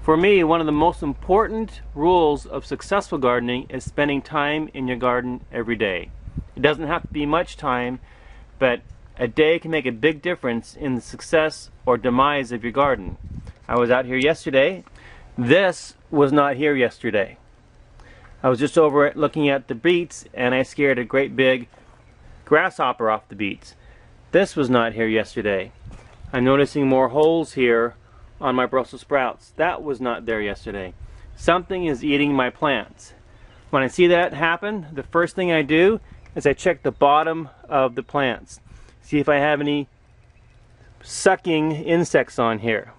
For me, one of the most important rules of successful gardening is spending time in your garden every day. It doesn't have to be much time, but a day can make a big difference in the success or demise of your garden. I was out here yesterday. This was not here yesterday. I was just over looking at the beets and I scared a great big grasshopper off the beets. This was not here yesterday. I'm noticing more holes here on my Brussels sprouts. That was not there yesterday. Something is eating my plants. When I see that happen, the first thing I do is I check the bottom of the plants. See if I have any sucking insects on here.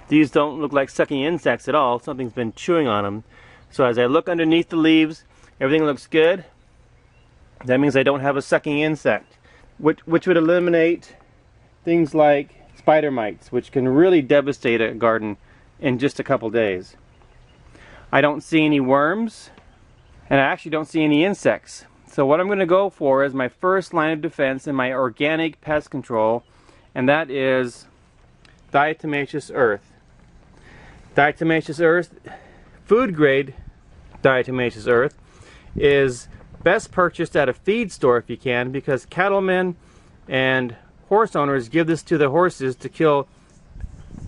These don't look like sucking insects at all. Something's been chewing on them. So as I look underneath the leaves, everything looks good. That means I don't have a sucking insect, which would eliminate things like spider mites, which can really devastate a garden in just a couple days. I don't see any worms, and I actually don't see any insects. So what I'm going to go for is my first line of defense in my organic pest control, and that is diatomaceous earth. Diatomaceous earth, food grade diatomaceous earth, is best purchased at a feed store if you can, because cattlemen and horse owners give this to the horses to kill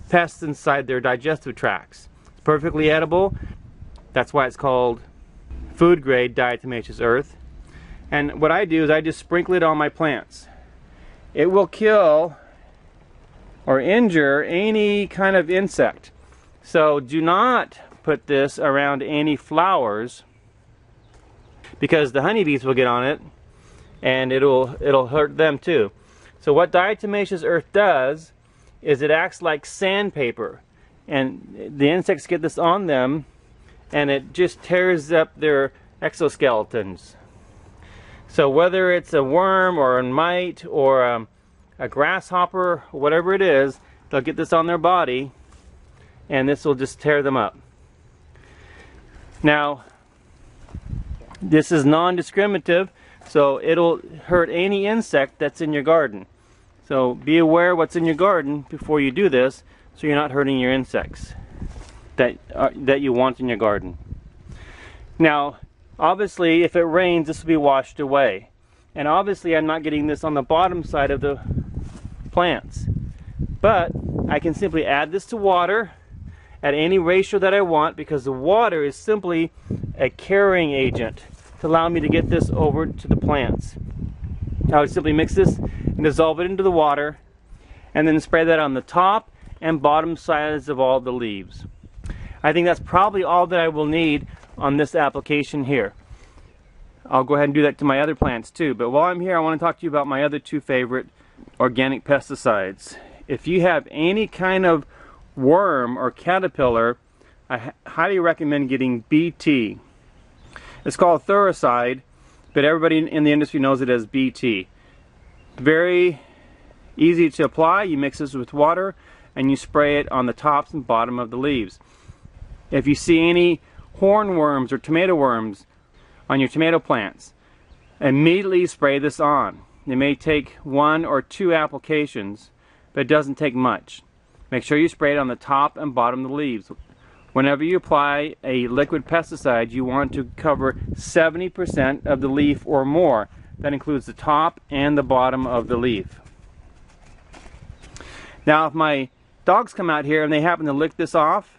pests inside their digestive tracts. It's perfectly edible. That's why it's called food grade diatomaceous earth. And what I do is I just sprinkle it on my plants. It will kill or injure any kind of insect. So do not put this around any flowers, because the honeybees will get on it and it'll hurt them too. So what diatomaceous earth does is it acts like sandpaper, and the insects get this on them and it just tears up their exoskeletons. So whether it's a worm or a mite or a grasshopper, whatever it is, they'll get this on their body and this will just tear them up. Now, this is non-discriminative, so it'll hurt any insect that's in your garden. So be aware what's in your garden before you do this, so you're not hurting your insects that you want in your garden. Now, obviously, if it rains, this will be washed away. And obviously, I'm not getting this on the bottom side of the plants. But I can simply add this to water at any ratio that I want, because the water is simply a carrying agent to allow me to get this over to the plants. I would simply mix this and dissolve it into the water and then spray that on the top and bottom sides of all the leaves. I think that's probably all that I will need on this application here. I'll go ahead and do that to my other plants too, but while I'm here I want to talk to you about my other two favorite organic pesticides. If you have any kind of worm or caterpillar, I highly recommend getting BT. It's called Thuricide, but everybody in the industry knows it as BT. Very easy to apply. You mix this with water and you spray it on the tops and bottom of the leaves. If you see any hornworms or tomato worms on your tomato plants, immediately spray this on. It may take 1 or 2 applications, but it doesn't take much. Make sure you spray it on the top and bottom of the leaves. Whenever you apply a liquid pesticide, you want to cover 70% of the leaf or more. That includes the top and the bottom of the leaf. Now, if my dogs come out here and they happen to lick this off,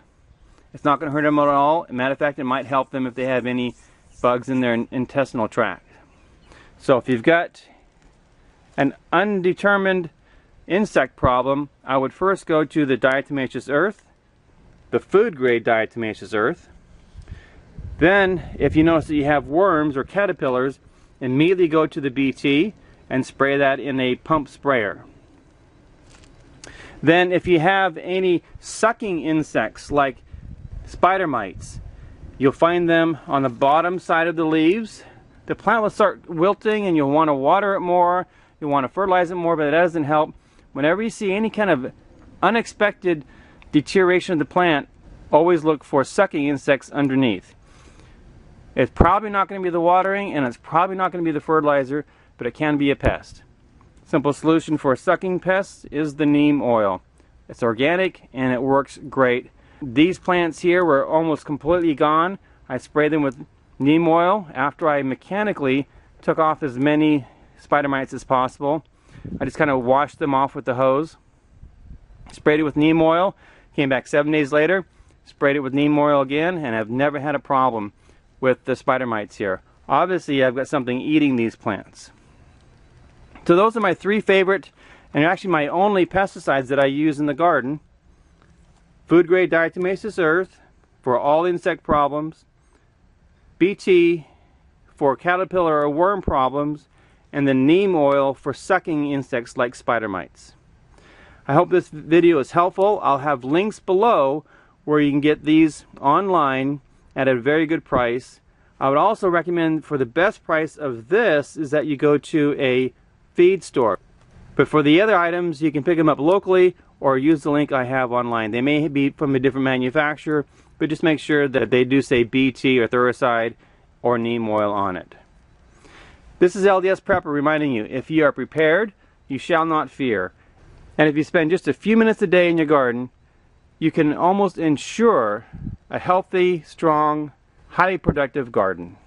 it's not going to hurt them at all. As a matter of fact, it might help them if they have any bugs in their intestinal tract. So if you've got an undetermined insect problem, I would first go to the diatomaceous earth, the food grade diatomaceous earth. Then, if you notice that you have worms or caterpillars, immediately go to the BT and spray that in a pump sprayer. Then, if you have any sucking insects like spider mites, you'll find them on the bottom side of the leaves. The plant will start wilting and you'll want to water it more, you'll want to fertilize it more, but it doesn't help. Whenever you see any kind of unexpected deterioration of the plant, always look for sucking insects underneath. It's probably not going to be the watering and it's probably not going to be the fertilizer, but it can be a pest. Simple solution for sucking pests is the neem oil. It's organic and it works great These plants here were almost completely gone. I sprayed them with neem oil after I mechanically took off as many spider mites as possible. I just kind of washed them off with the hose. Sprayed it with neem oil, came back 7 days later, sprayed it with neem oil again, and I've never had a problem with the spider mites here. Obviously, I've got something eating these plants. So those are my 3 favorite, and actually my only pesticides that I use in the garden. Food grade diatomaceous earth for all insect problems, BT for caterpillar or worm problems, and the neem oil for sucking insects like spider mites. I hope this video is helpful. I'll have links below where you can get these online at a very good price. I would also recommend, for the best price of this, is that you go to a feed store. But for the other items, you can pick them up locally or use the link I have online. They may be from a different manufacturer, but just make sure that they do say BT or Thuricide or neem oil on it. This is LDS Prepper reminding you, if you are prepared, you shall not fear. And if you spend just a few minutes a day in your garden, you can almost ensure a healthy, strong, highly productive garden.